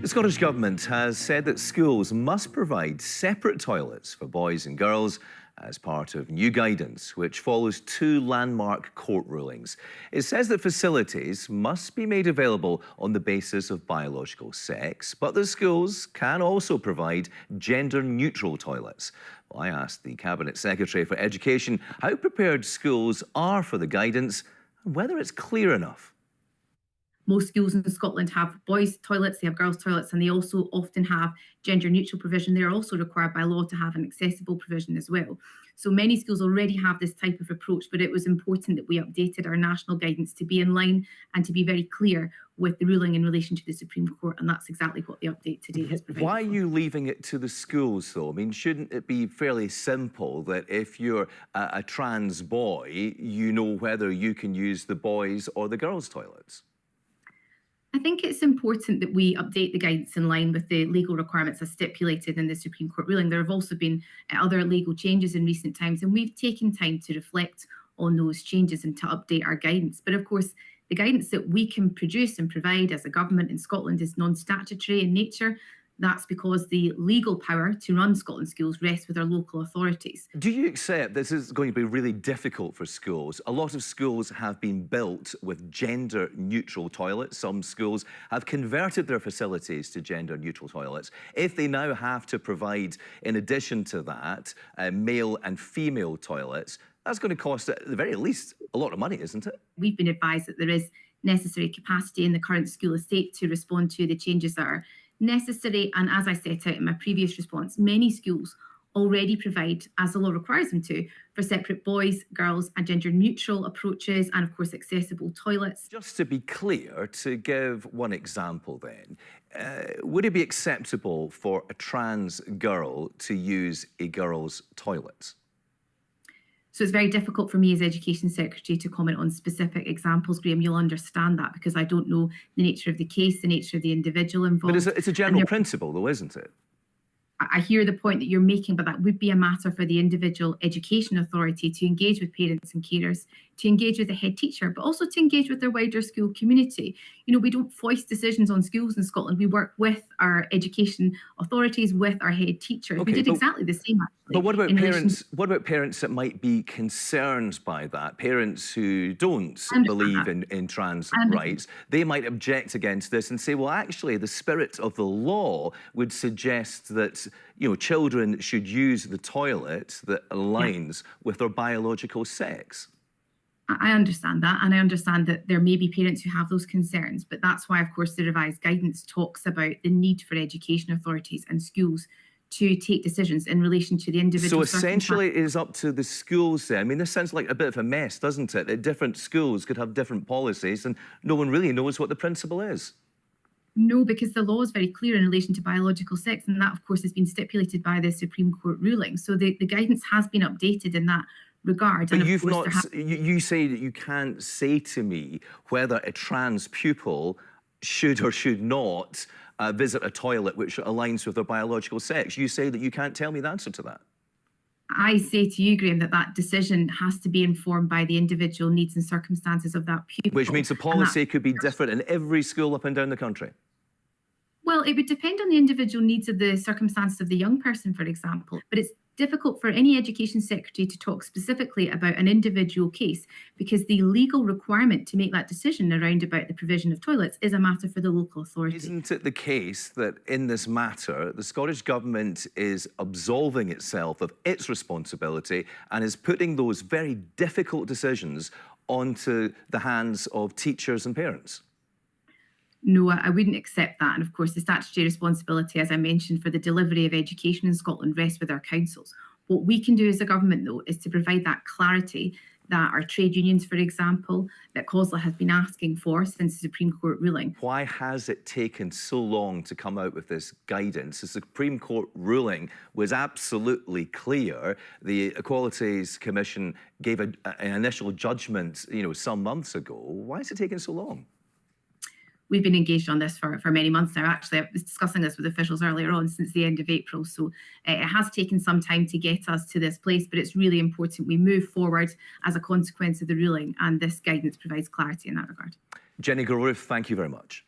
The Scottish Government has said that schools must provide separate toilets for boys and girls as part of new guidance, which follows two landmark court rulings. It says that facilities must be made available on the basis of biological sex, but the schools can also provide gender-neutral toilets. Well, I asked the Cabinet Secretary for Education how prepared schools are for the guidance and whether it's clear enough. Most schools in Scotland have boys' toilets, they have girls' toilets, and they also often have gender neutral provision. They are also required by law to have an accessible provision as well. So many schools already have this type of approach, but it was important that we updated our national guidance to be in line and to be very clear with the ruling in relation to the Supreme Court, and that's exactly what the update today has provided. Why are you leaving it to the schools, though? I mean, shouldn't it be fairly simple that if you're a trans boy, you know whether you can use the boys' or the girls' toilets? I think it's important that we update the guidance in line with the legal requirements as stipulated in the Supreme Court ruling. There have also been other legal changes in recent times, and we've taken time to reflect on those changes and to update our guidance. But of course, the guidance that we can produce and provide as a government in Scotland is non-statutory in nature. That's because the legal power to run Scotland schools rests with our local authorities. Do you accept this is going to be really difficult for schools? A lot of schools have been built with gender-neutral toilets. Some schools have converted their facilities to gender-neutral toilets. If they now have to provide, in addition to that, male and female toilets, that's going to cost, at the very least, a lot of money, isn't it? We've been advised that there is necessary capacity in the current school estate to respond to the changes that are necessary, and as I set out in my previous response, many schools already provide, as the law requires them to, for separate boys, girls and gender neutral approaches, and of course accessible toilets. Just to be clear, to give one example then, would it be acceptable for a trans girl to use a girl's toilet? So it's very difficult for me as Education Secretary to comment on specific examples, Graham. You'll understand that because I don't know the nature of the case, the nature of the individual involved. But it's a general principle, though, isn't it? I hear the point that you're making, but that would be a matter for the individual education authority to engage with parents and carers, to engage with the head teacher, but also to engage with their wider school community. You know, we don't foist decisions on schools in Scotland. We work with our education authorities, with our head teachers. Okay, we did exactly the same, actually. But what about parents? What about parents that might be concerned by that? Parents who don't believe in trans rights, they might object against this and say, well, actually, the spirit of the law would suggest that, you know, children should use the toilet that aligns with their biological sex. I understand that, and I understand that there may be parents who have those concerns, but that's why, of course, the revised guidance talks about the need for education authorities and schools to take decisions in relation to the individual. So essentially it is up to the schools then. I mean, this sounds like a bit of a mess, doesn't it? That different schools could have different policies and no one really knows what the principle is. No, because the law is very clear in relation to biological sex, and that, of course, has been stipulated by the Supreme Court ruling. So the guidance has been updated in that regard. But you've not, you say that you can't say to me whether a trans pupil should or should not visit a toilet which aligns with their biological sex. You say that you can't tell me the answer to that. I say to you, Graham, that that decision has to be informed by the individual needs and circumstances of that pupil. Which means the policy could be different in every school up and down the country. Well, it would depend on the individual needs of the circumstances of the young person, for example. But it's difficult for any education secretary to talk specifically about an individual case because the legal requirement to make that decision around about the provision of toilets is a matter for the local authority. Isn't it the case that in this matter, the Scottish Government is absolving itself of its responsibility and is putting those very difficult decisions onto the hands of teachers and parents? No, I wouldn't accept that. And of course, the statutory responsibility, as I mentioned, for the delivery of education in Scotland rests with our councils. What we can do as a government, though, is to provide that clarity that our trade unions, for example, that COSLA has been asking for since the Supreme Court ruling. Why has it taken so long to come out with this guidance? The Supreme Court ruling was absolutely clear. The Equalities Commission gave an initial judgment, you know, some months ago. Why is it taking so long? We've been engaged on this for many months now. Actually, I was discussing this with officials earlier on since the end of April. So it has taken some time to get us to this place, but it's really important we move forward as a consequence of the ruling, and this guidance provides clarity in that regard. Jenny Gilruth, thank you very much.